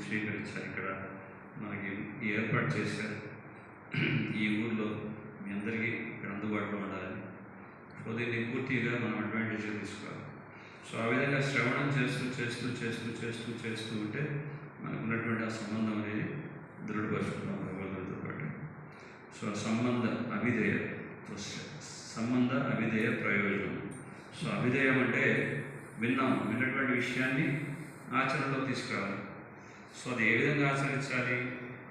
స్వీకరించారు. ఇక్కడ మనకి ఈ ఏర్పాటు చేశారు. ఈ ఊళ్ళో మీ అందరికీ ఇక్కడ అందుబాటులో ఉండాలి. సో దీన్ని పూర్తిగా మనం అడ్వాంటేజ్గా తీసుకోవాలి. సో ఆ విధంగా శ్రవణం చేస్తూ చేస్తూ చేస్తూ చేస్తూ చేస్తూ ఉంటే మనకు ఉన్నటువంటి ఆ సంబంధం అనేది దృఢపరుచుకున్నాం భగవంతుడితో పాటు. సో సంబంధ అవిధేయ, సంబంధ అవిధేయ ప్రయోజనం. సో అవిధేయం అంటే విన్నటువంటి విషయాన్ని ఆచరణలో తీసుకురావాలి. సో అది ఏ విధంగా ఆచరించాలి,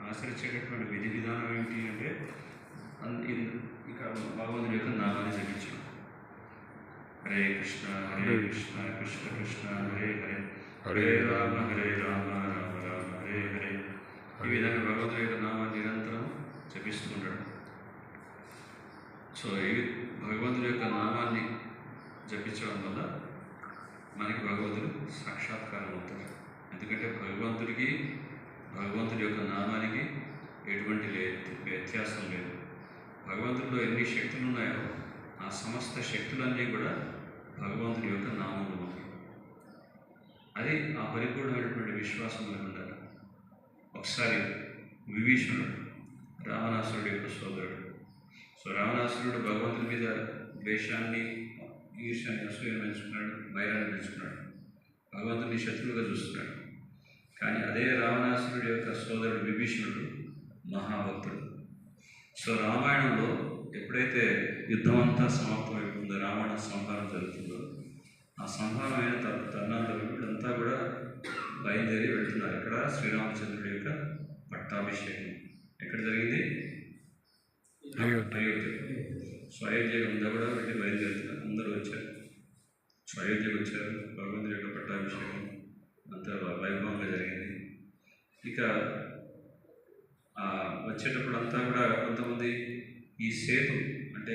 ఆచరించేటటువంటి విధి విధానం ఏమిటి అంటే ఇక్కడ భగవంతుడి యొక్క నామాన్ని జపించడం. హరే కృష్ణ హరే కృష్ణ కృష్ణ కృష్ణ హరే హరే హరే రామ రామ రామ హరే హరే. ఈ విధంగా భగవంతుడి యొక్క నామాన్ని నిరంతరం జపిస్తూ ఉంటాడు. సో ఈ భగవంతుడి యొక్క నామాన్ని జపించడం వల్ల మనకి భగవంతుడు సాక్షాత్కారం అవుతాడు. ఎందుకంటే భగవంతుడి యొక్క నామానికి ఎటువంటి వ్యత్యాసం లేదు. భగవంతుడిలో ఎన్ని శక్తులు ఉన్నాయో ఆ సమస్త శక్తులన్నీ కూడా భగవంతుడి యొక్క నామంలో ఉన్నాయి. అది ఆ పరిపూర్ణమైనటువంటి విశ్వాసం మనకు ఉండాలి. ఒకసారి విభీషణుడు రావణాసురుడు యొక్క సోదరుడు. సో రావణాసురుడు భగవంతుడి మీద ద్వేషాన్ని, ఈర్ష్యాన్ని, అసూయను పెంచుకున్నాడు, వైరాన్ని పెంచుకున్నాడు, భగవంతుడిని శత్రువుగా చూస్తున్నాడు. కానీ అదే రావణాసురుడి యొక్క సోదరుడు విభీషణుడు మహాభక్తుడు. సో రామాయణంలో ఎప్పుడైతే యుద్ధం అంతా సమాప్తమైపోతుందో, రావణ సంహారం జరుగుతుందో, ఆ సంహారం అయిన తరుణంలో వీళ్ళంతా కూడా బయలుదేరి వెళ్తున్నారు. ఇక్కడ శ్రీరామచంద్రుడి యొక్క పట్టాభిషేకం ఎక్కడ జరిగింది? అయోధ్య. సో అయోధ్య ఉందా కూడా వెళ్ళి బయలుదేరుతున్నారు. అందరూ వచ్చారు. సో అయోధ్యకు వచ్చారు. భగవంతుడి యొక్క పట్టాభిషేకం అంతా వైభవంగా జరిగింది. ఇక వచ్చేటప్పుడు అంతా కూడా కొంతమంది ఈ సేతు అంటే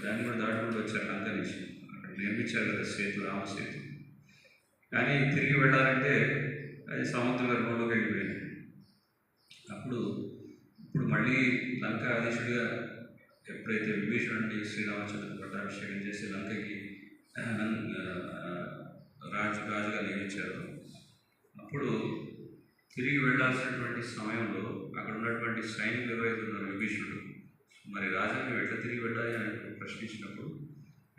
దాన్ని కూడా దాటుకుంటూ వచ్చారు. లంక నుంచి అక్కడ నిర్మించారు కదా సేతు, రామసేతు. కానీ తిరిగి వెళ్ళాలంటే అది సముద్ర గర్భంలోకి వెళ్ళిపోయింది. ఇప్పుడు మళ్ళీ లంకాధీశుడిగా ఎప్పుడైతే విభీషణుడిని శ్రీరామచంద్రుడు పట్టాభిషేకం చేసి లంకకి రాజుగా నియమించారు. అప్పుడు తిరిగి వెళ్లాల్సినటువంటి సమయంలో అక్కడ ఉన్నటువంటి సైనికులు ఎవరైతే ఉన్నారు విభీషణుడు, మరి రాజాన్ని ఎట్లా తిరిగి వెళ్ళాలి అని ప్రశ్నించినప్పుడు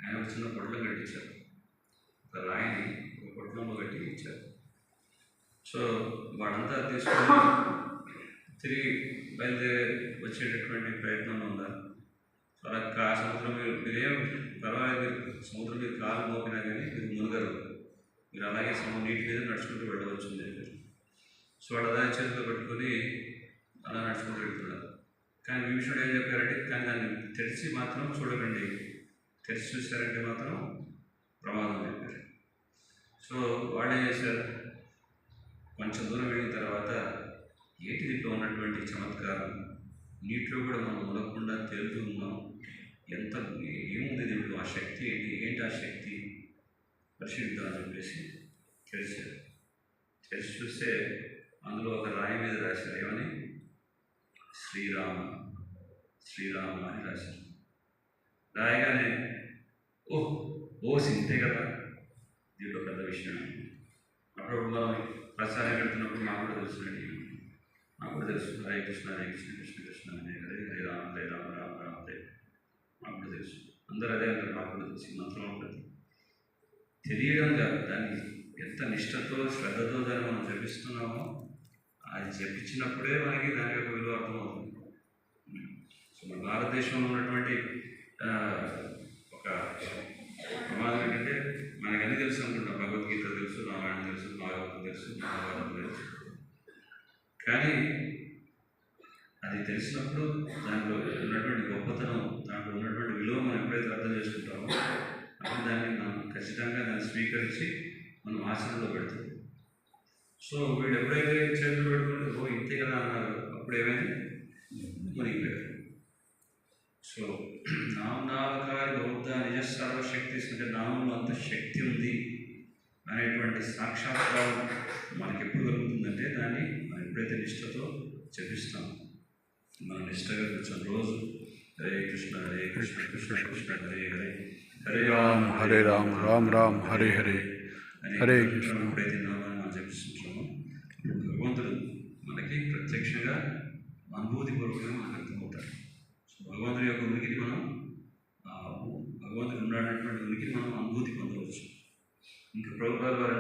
ఆయన ఒక చిన్న పొట్లం కట్టించారు. ఒక రాయిని ఒక పొట్లంలో కట్టి ఇచ్చారు. సో వాడంతా తీసుకొని తిరిగి బయలుదేరి వచ్చేటటువంటి ప్రయత్నంలో ఉన్నారు. సో అలా సముద్రం మీరేం పర్వాలేదు, సముద్రం మీద కాలు మోపినా కానీ మీరు మునగరు, మీరు అలాగే నీటి మీద నడుచుకుంటూ వెళ్ళవచ్చు అని చెప్పారు. సో వాడు అలా చేతిలో పెట్టుకొని అలా నడుచుకుంటూ వెళ్తున్నారు. కానీ విభీషణుడు ఏం చెప్పారంటే, కానీ దాన్ని తెరిచి మాత్రం చూడకండి, తెరిచి చూశారంటే మాత్రం ప్రమాదం చెప్పారు. సో వాడు ఏం చేశారు, కొంచెం దూరం వెళ్ళిన తర్వాత ఏంటి దీంట్లో ఉన్నటువంటి చమత్కారం, నీటిలో కూడా మనం ఉండకుండా తేలుతూ ఉన్నాం, ఏముంది దీంట్లో, ఆ శక్తి ఏంటి ఆ శక్తి పరిశీలిద్దామని చెప్పేసి తెరిచారు. తెరిచి చూస్తే అందులో ఒక రాయి మీద రాశారు. ఏమని? శ్రీరామ శ్రీరామ అని రాశారు. రాయగానే ఓ సింతే కదా, దీంట్లో పెద్ద విషయం. అప్పుడప్పుడు మనం ప్రచారం పెడుతున్నప్పుడు నాకు కూడా తెలుసునండి, నాకు కూడా తెలుసు హరే కృష్ణ హరే కృష్ణ కృష్ణ కృష్ణ హరే హరే హరే రామ హరే రామ రామ రామ హరే. నాకు కూడా తెలుసు, అందరూ అదే అంటారు. నాకు కూడా తెలుసు. మంత్రం ఉంటుంది. తెలియడంగా దాన్ని ఎంత నిష్ఠతో శ్రద్ధతో దాన్ని మనం జపిస్తున్నామో, అది జపించినప్పుడే మనకి దాని యొక్క విలువ అర్థమవుతుంది. సో మన భారతదేశంలో ఉన్నటువంటి ఒక ప్రమాదం ఏంటంటే, మనకన్నీ తెలుసు అనుకుంటాం. భగవద్గీత తెలుసు, రామాయణం తెలుసు, భాగవతం తెలుసు, మహాభారతం తెలుసు. కానీ అది తెలిసినప్పుడు దాంట్లో ఉన్నటువంటి గొప్పతనం, దాంట్లో ఉన్నటువంటి విలువ మనం ఎప్పుడైతే అర్థం చేసుకుంటామో అప్పుడు దాన్ని మనం ఖచ్చితంగా దాన్ని స్వీకరించి మనం ఆచరణలో పెడతాం. సో వీడు ఎప్పుడైతే చేతులు పెట్టుకుంటే ఇంతే కదా అన్నారు, అప్పుడు ఏమైంది, మునిగిపోయారు. సో నామనామకారి బౌద్ధ నిజ సర్వశక్తి అంటే నామంలో అంత శక్తి ఉంది అనేటువంటి సాక్షాత్కారం మనకి ఎప్పుడు కలుగుతుందంటే, దాన్ని మనం ఎప్పుడైతే నిష్ఠతో జపిస్తాం, మనం నిష్ఠగా కూర్చొని రోజు హరే కృష్ణ హరే కృష్ణ కృష్ణ కృష్ణ హరే హరే హరే రామ్ హరే రామ్ రామ్ రామ్ హరే హరే హరే కృష్ణ ఎప్పుడైతే నామాన్ని మనం జపిస్తుంటామో భగవంతుడు ప్రత్యక్షంగా అనుభూతిపూర్వకంగా మనకు అర్థమవుతాడు. సో భగవంతుడి యొక్క ఉనికిని మనం భగవంతుడు ఉన్నాడన్నటువంటి ఉనికిని మనం అనుభూతి పొందవచ్చు. ఇంకా ప్రభుపాద వారు